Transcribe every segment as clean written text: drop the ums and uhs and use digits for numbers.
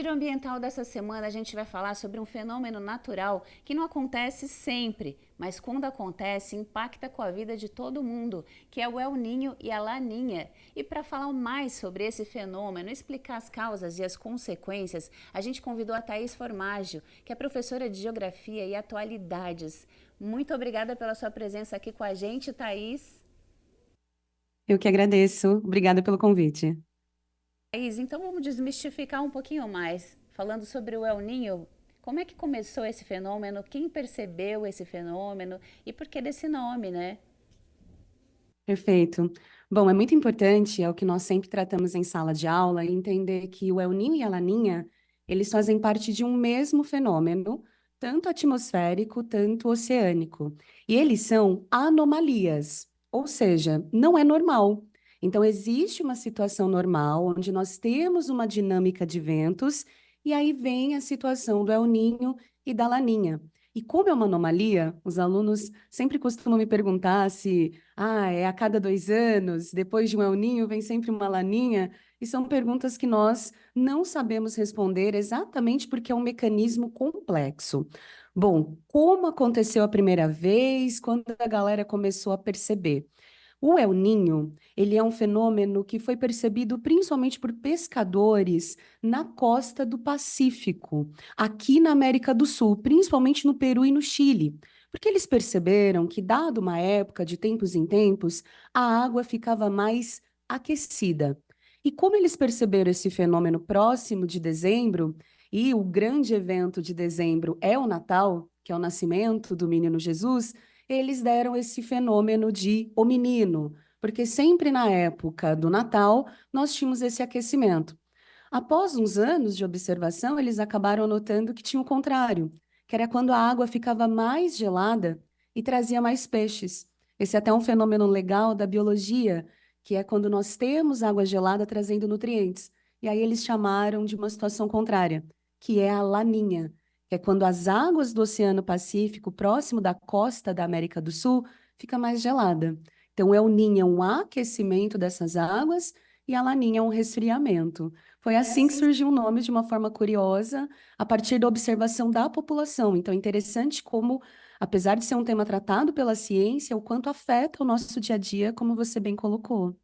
Giro Ambiental dessa semana a gente vai falar sobre um fenômeno natural que não acontece sempre, mas quando acontece impacta com a vida de todo mundo, que é o El Niño e a Laninha. E para falar mais sobre esse fenômeno, explicar as causas e as consequências, a gente convidou a Thaís Formaggio, que é professora de Geografia e Atualidades. Muito obrigada pela sua presença aqui com a gente, Thaís. Eu que agradeço. Obrigada pelo convite. Thaís, então vamos desmistificar um pouquinho mais, falando sobre o El Niño. Como é que começou esse fenômeno? Quem percebeu esse fenômeno? E por que desse nome, né? Perfeito. Bom, é muito importante, é o que nós sempre tratamos em sala de aula, entender que o El Niño e a Laninha, eles fazem parte de um mesmo fenômeno, tanto atmosférico, tanto oceânico. E eles são anomalias, ou seja, não é normal. Então, existe uma situação normal, onde nós temos uma dinâmica de ventos, e aí vem a situação do El Niño e da Laninha. E como é uma anomalia, os alunos sempre costumam me perguntar se é a cada 2 anos, depois de um El Niño vem sempre uma Laninha, e são perguntas que nós não sabemos responder exatamente porque é um mecanismo complexo. Bom, como aconteceu a primeira vez, quando a galera começou a perceber? O El Niño, ele é um fenômeno que foi percebido principalmente por pescadores na costa do Pacífico, aqui na América do Sul, principalmente no Peru e no Chile, porque eles perceberam que, dado uma época, de tempos em tempos, a água ficava mais aquecida. E como eles perceberam esse fenômeno próximo de dezembro, e o grande evento de dezembro é o Natal, que é o nascimento do menino Jesus, eles deram esse fenômeno de o menino, porque sempre na época do Natal nós tínhamos esse aquecimento. Após uns anos de observação, eles acabaram notando que tinha o contrário, que era quando a água ficava mais gelada e trazia mais peixes. Esse é até um fenômeno legal da biologia, que é quando nós temos água gelada trazendo nutrientes. E aí eles chamaram de uma situação contrária, que é a laninha, que é quando as águas do Oceano Pacífico, próximo da costa da América do Sul, fica mais gelada. Então, o El Niño é um aquecimento dessas águas e a laninha é um resfriamento. Foi assim que surgiu o nome de uma forma curiosa, a partir da observação da população. Então, é interessante como, apesar de ser um tema tratado pela ciência, o quanto afeta o nosso dia a dia, como você bem colocou.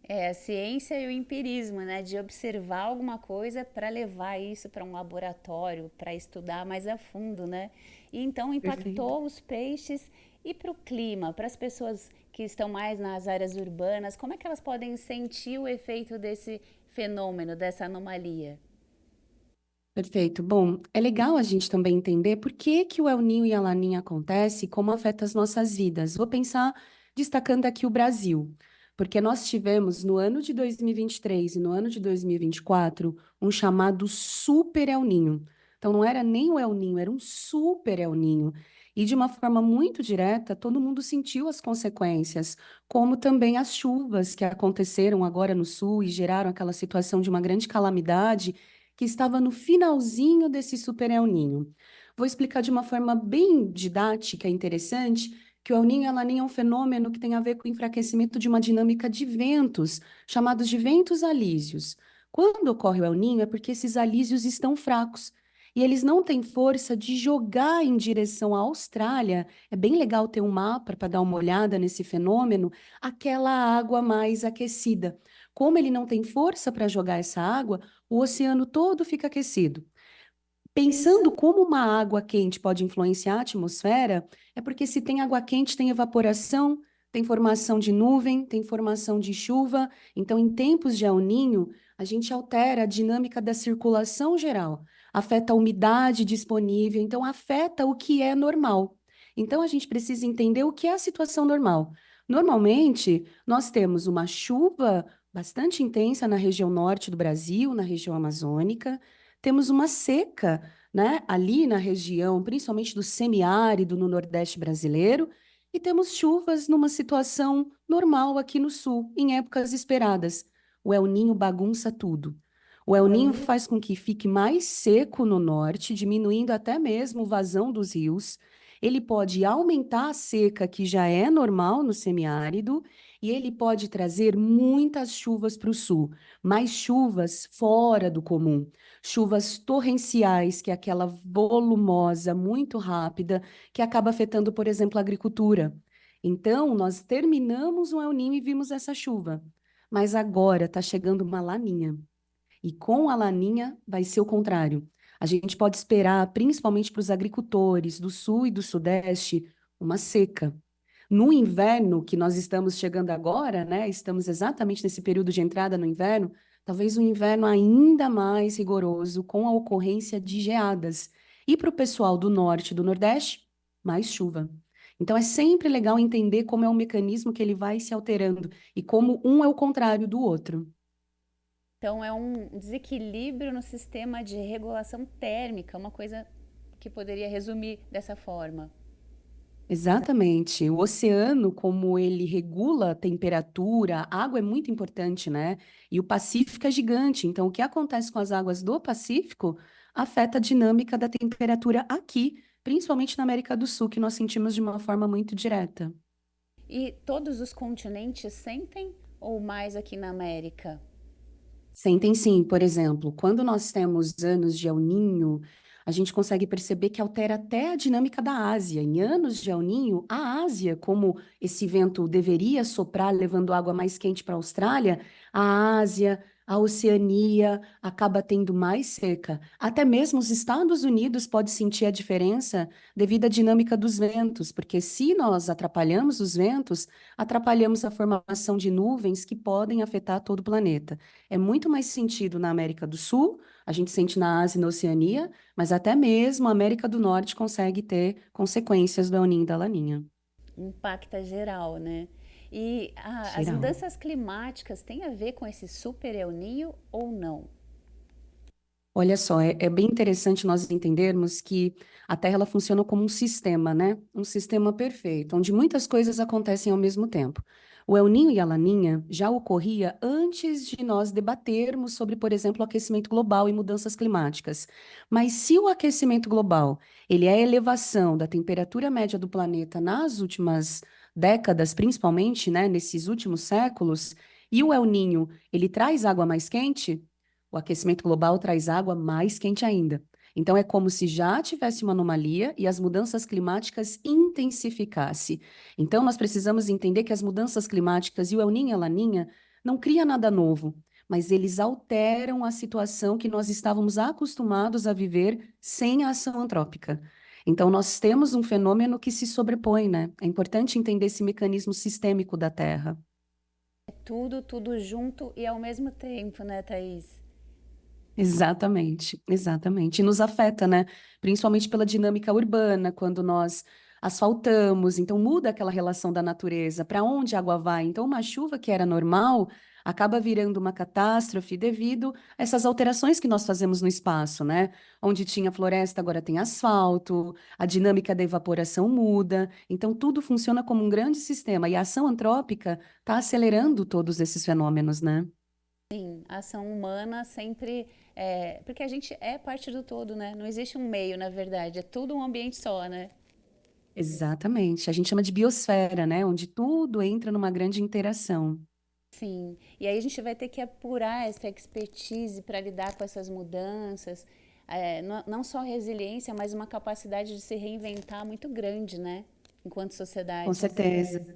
É a ciência e o empirismo, né? De observar alguma coisa para levar isso para um laboratório, para estudar mais a fundo, né? E então Perfeito. impactou os peixes e para o clima, para as pessoas que estão mais nas áreas urbanas, como é que elas podem sentir o efeito desse fenômeno, dessa anomalia? Perfeito. Bom, é legal a gente também entender por que que o El Niño e a Laninha acontece e como afeta as nossas vidas. Vou pensar destacando aqui o Brasil, porque nós tivemos no ano de 2023 e no ano de 2024 um chamado Super El Niño. Então não era nem o El Niño, era um Super El Niño. E de uma forma muito direta, todo mundo sentiu as consequências, como também as chuvas que aconteceram agora no sul e geraram aquela situação de uma grande calamidade que estava no finalzinho desse Super El Niño. Vou explicar de uma forma bem didática e interessante que o El Niño e a Laninha é um fenômeno que tem a ver com o enfraquecimento de uma dinâmica de ventos, chamados de ventos alísios. Quando ocorre o El Niño é porque esses alísios estão fracos e eles não têm força de jogar em direção à Austrália. É bem legal ter um mapa para dar uma olhada nesse fenômeno, aquela água mais aquecida. Como ele não tem força para jogar essa água, o oceano todo fica aquecido. Pensando como uma água quente pode influenciar a atmosfera, é porque se tem água quente, tem evaporação, tem formação de nuvem, tem formação de chuva. Então, em tempos de El Niño, a gente altera a dinâmica da circulação geral, afeta a umidade disponível, então afeta o que é normal. Então, a gente precisa entender o que é a situação normal. Normalmente, nós temos uma chuva bastante intensa na região norte do Brasil, na região amazônica, temos uma seca, né, ali na região, principalmente do semiárido no Nordeste brasileiro, e temos chuvas numa situação normal aqui no Sul, em épocas esperadas. O El Niño bagunça tudo. O El Niño faz com que fique mais seco no norte, diminuindo até mesmo o vazão dos rios. Ele pode aumentar a seca, que já é normal no semiárido, e ele pode trazer muitas chuvas para o sul, mas chuvas fora do comum, chuvas torrenciais, que é aquela volumosa, muito rápida, que acaba afetando, por exemplo, a agricultura. Então, nós terminamos o El Niño e vimos essa chuva, mas agora está chegando uma laninha. E com a laninha vai ser o contrário. A gente pode esperar, principalmente para os agricultores do sul e do sudeste, uma seca. No inverno, que nós estamos chegando agora, né? Estamos exatamente nesse período de entrada no inverno, talvez um inverno ainda mais rigoroso, com a ocorrência de geadas. E para o pessoal do norte e do nordeste, mais chuva. Então é sempre legal entender como é o mecanismo que ele vai se alterando e como um é o contrário do outro. Então, é um desequilíbrio no sistema de regulação térmica, uma coisa que poderia resumir dessa forma. Exatamente. O oceano, como ele regula a temperatura, a água é muito importante, né? E o Pacífico é gigante. Então, o que acontece com as águas do Pacífico afeta a dinâmica da temperatura aqui, principalmente na América do Sul, que nós sentimos de uma forma muito direta. E todos os continentes sentem ou mais aqui na América? Sentem sim, por exemplo, quando nós temos anos de El Niño, a gente consegue perceber que altera até a dinâmica da Ásia. Em anos de El Niño, a Ásia, como esse vento deveria soprar levando água mais quente para a Austrália, a Ásia, a Oceania acaba tendo mais seca. Até mesmo os Estados Unidos pode sentir a diferença devido à dinâmica dos ventos, porque se nós atrapalhamos os ventos, atrapalhamos a formação de nuvens que podem afetar todo o planeta. É muito mais sentido na América do Sul, a gente sente na Ásia e na Oceania, mas até mesmo a América do Norte consegue ter consequências do El Niño e da Laninha. Impacta geral, né? E as Geral. mudanças climáticas têm a ver com esse super El Niño ou não? Olha só, é bem interessante nós entendermos que a Terra ela funciona como um sistema, né? Um sistema perfeito, onde muitas coisas acontecem ao mesmo tempo. O El Niño e a Laninha já ocorria antes de nós debatermos sobre, por exemplo, o aquecimento global e mudanças climáticas. Mas se o aquecimento global, ele é a elevação da temperatura média do planeta nas últimas décadas, principalmente, né, nesses últimos séculos, e o El Niño, ele traz água mais quente, o aquecimento global traz água mais quente ainda. Então, é como se já tivesse uma anomalia e as mudanças climáticas intensificassem. Então, nós precisamos entender que as mudanças climáticas e o El Niño e a Laninha não cria nada novo, mas eles alteram a situação que nós estávamos acostumados a viver sem a ação antrópica. Então, nós temos um fenômeno que se sobrepõe, né? É importante entender esse mecanismo sistêmico da Terra. É tudo, tudo junto e ao mesmo tempo, né, Thaís? Exatamente, exatamente. E nos afeta, né? Principalmente pela dinâmica urbana, quando nós asfaltamos, então muda aquela relação da natureza, para onde a água vai. Então, uma chuva que era normal acaba virando uma catástrofe devido a essas alterações que nós fazemos no espaço, né? Onde tinha floresta, agora tem asfalto, a dinâmica da evaporação muda. Então, tudo funciona como um grande sistema, e a ação antrópica está acelerando todos esses fenômenos, né? Sim, a ação humana sempre é, porque a gente é parte do todo, né? Não existe um meio, na verdade, é tudo um ambiente só, né? Exatamente. A gente chama de biosfera, né? Onde tudo entra numa grande interação. Sim. E aí a gente vai ter que apurar essa expertise para lidar com essas mudanças, não só resiliência, mas uma capacidade de se reinventar muito grande, né? Enquanto Com sociedade. certeza.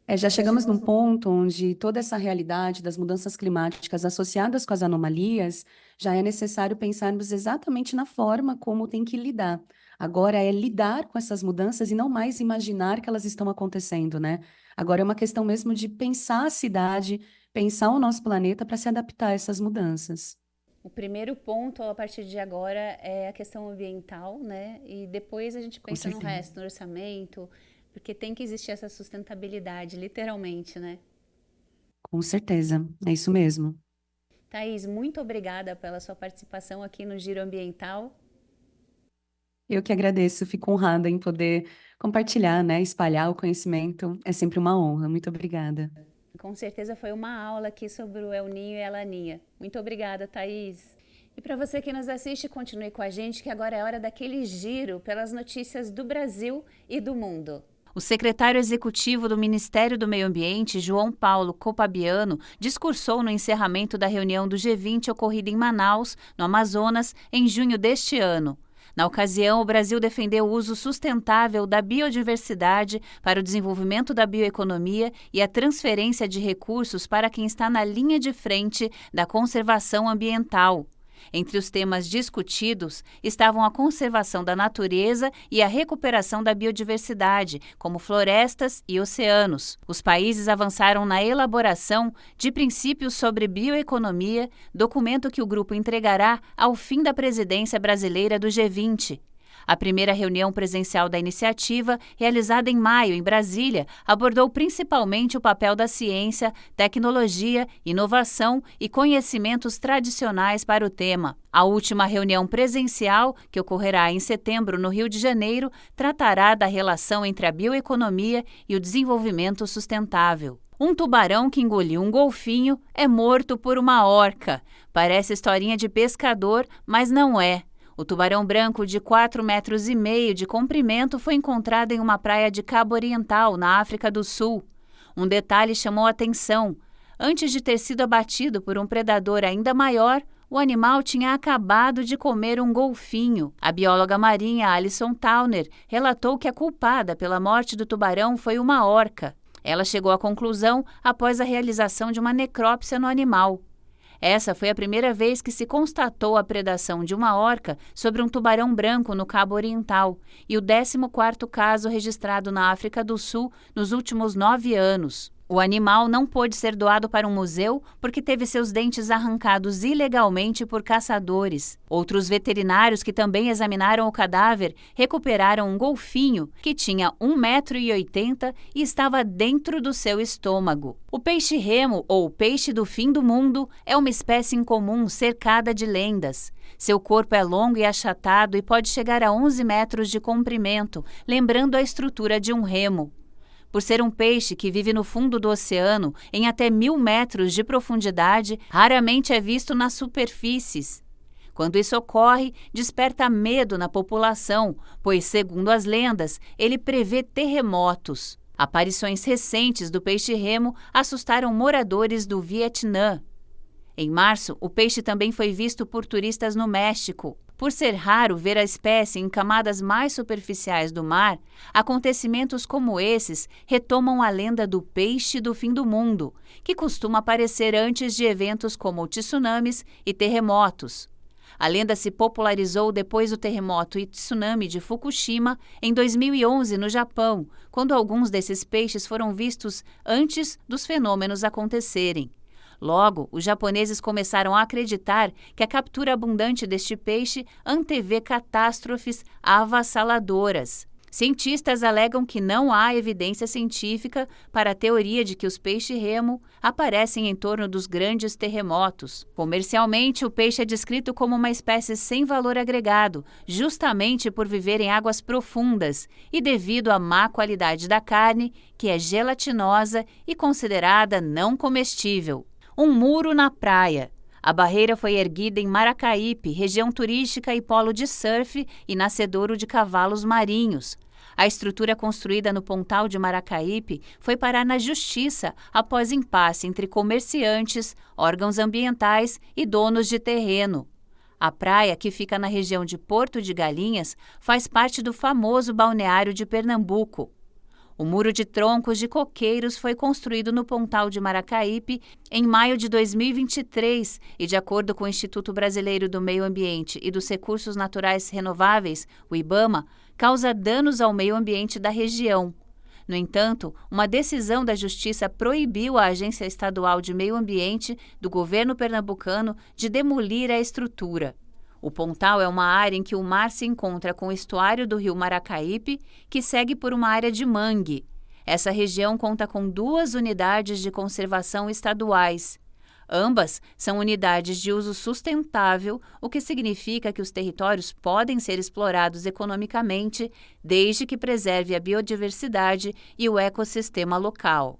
Já chegamos num ponto onde toda essa realidade das mudanças climáticas associadas com as anomalias, já é necessário pensarmos exatamente na forma como tem que lidar. Agora é lidar com essas mudanças e não mais imaginar que elas estão acontecendo, né? Agora é uma questão mesmo de pensar a cidade, pensar o nosso planeta para se adaptar a essas mudanças. O primeiro ponto a partir de agora é a questão ambiental, né? E depois a gente Com pensa no certeza. resto, no orçamento, porque tem que existir essa sustentabilidade, literalmente, né? Com certeza. É isso mesmo. Thaís, muito obrigada pela sua participação aqui no Giro Ambiental. Eu que agradeço, fico honrada em poder compartilhar, né, espalhar o conhecimento. É sempre uma honra. Muito obrigada. Com certeza foi uma aula aqui sobre o El Ninho e a Laninha. Muito obrigada, Thaís. E para você que nos assiste, continue com a gente que agora é hora daquele giro pelas notícias do Brasil e do mundo. O secretário executivo do Ministério do Meio Ambiente, João Paulo Copabiano, discursou no encerramento da reunião do G20 ocorrida em Manaus, no Amazonas, em junho deste ano. Na ocasião, o Brasil defendeu o uso sustentável da biodiversidade para o desenvolvimento da bioeconomia e a transferência de recursos para quem está na linha de frente da conservação ambiental. Entre os temas discutidos estavam a conservação da natureza e a recuperação da biodiversidade, como florestas e oceanos. Os países avançaram na elaboração de princípios sobre bioeconomia, documento que o grupo entregará ao fim da presidência brasileira do G20. A primeira reunião presencial da iniciativa, realizada em maio em Brasília, abordou principalmente o papel da ciência, tecnologia, inovação e conhecimentos tradicionais para o tema. A última reunião presencial, que ocorrerá em setembro no Rio de Janeiro, tratará da relação entre a bioeconomia e o desenvolvimento sustentável. Um tubarão que engoliu um golfinho é morto por uma orca. Parece historinha de pescador, mas não é. O tubarão branco de 4,5 metros de comprimento foi encontrado em uma praia de Cabo Oriental, na África do Sul. Um detalhe chamou a atenção. Antes de ter sido abatido por um predador ainda maior, o animal tinha acabado de comer um golfinho. A bióloga marinha Alison Towner relatou que a culpada pela morte do tubarão foi uma orca. Ela chegou à conclusão após a realização de uma necrópsia no animal. Essa foi a primeira vez que se constatou a predação de uma orca sobre um tubarão branco no Cabo Oriental e o 14º caso registrado na África do Sul nos últimos 9 anos. O animal não pôde ser doado para um museu porque teve seus dentes arrancados ilegalmente por caçadores. Outros veterinários que também examinaram o cadáver recuperaram um golfinho que tinha 1,80 m e estava dentro do seu estômago. O peixe-remo, ou peixe do fim do mundo, é uma espécie incomum cercada de lendas. Seu corpo é longo e achatado e pode chegar a 11 metros de comprimento, lembrando a estrutura de um remo. Por ser um peixe que vive no fundo do oceano, em até 1.000 metros de profundidade, raramente é visto nas superfícies. Quando isso ocorre, desperta medo na população, pois, segundo as lendas, ele prevê terremotos. Aparições recentes do peixe-remo assustaram moradores do Vietnã. Em março, o peixe também foi visto por turistas no México. Por ser raro ver a espécie em camadas mais superficiais do mar, acontecimentos como esses retomam a lenda do peixe do fim do mundo, que costuma aparecer antes de eventos como tsunamis e terremotos. A lenda se popularizou depois do terremoto e tsunami de Fukushima em 2011 no Japão, quando alguns desses peixes foram vistos antes dos fenômenos acontecerem. Logo, os japoneses começaram a acreditar que a captura abundante deste peixe antevê catástrofes avassaladoras. Cientistas alegam que não há evidência científica para a teoria de que os peixes-remo aparecem em torno dos grandes terremotos. Comercialmente, o peixe é descrito como uma espécie sem valor agregado, justamente por viver em águas profundas e devido à má qualidade da carne, que é gelatinosa e considerada não comestível. Um muro na praia. A barreira foi erguida em Maracaípe, região turística e polo de surf e nascedouro de cavalos marinhos. A estrutura construída no Pontal de Maracaípe foi parar na justiça após impasse entre comerciantes, órgãos ambientais e donos de terreno. A praia, que fica na região de Porto de Galinhas, faz parte do famoso balneário de Pernambuco. O muro de troncos de coqueiros foi construído no Pontal de Maracaípe em maio de 2023 e, de acordo com o Instituto Brasileiro do Meio Ambiente e dos Recursos Naturais Renováveis, o IBAMA, causa danos ao meio ambiente da região. No entanto, uma decisão da Justiça proibiu a Agência Estadual de Meio Ambiente do governo pernambucano de demolir a estrutura. O Pontal é uma área em que o mar se encontra com o estuário do rio Maracaípe, que segue por uma área de mangue. Essa região conta com 2 unidades de conservação estaduais. Ambas são unidades de uso sustentável, o que significa que os territórios podem ser explorados economicamente, desde que preserve a biodiversidade e o ecossistema local.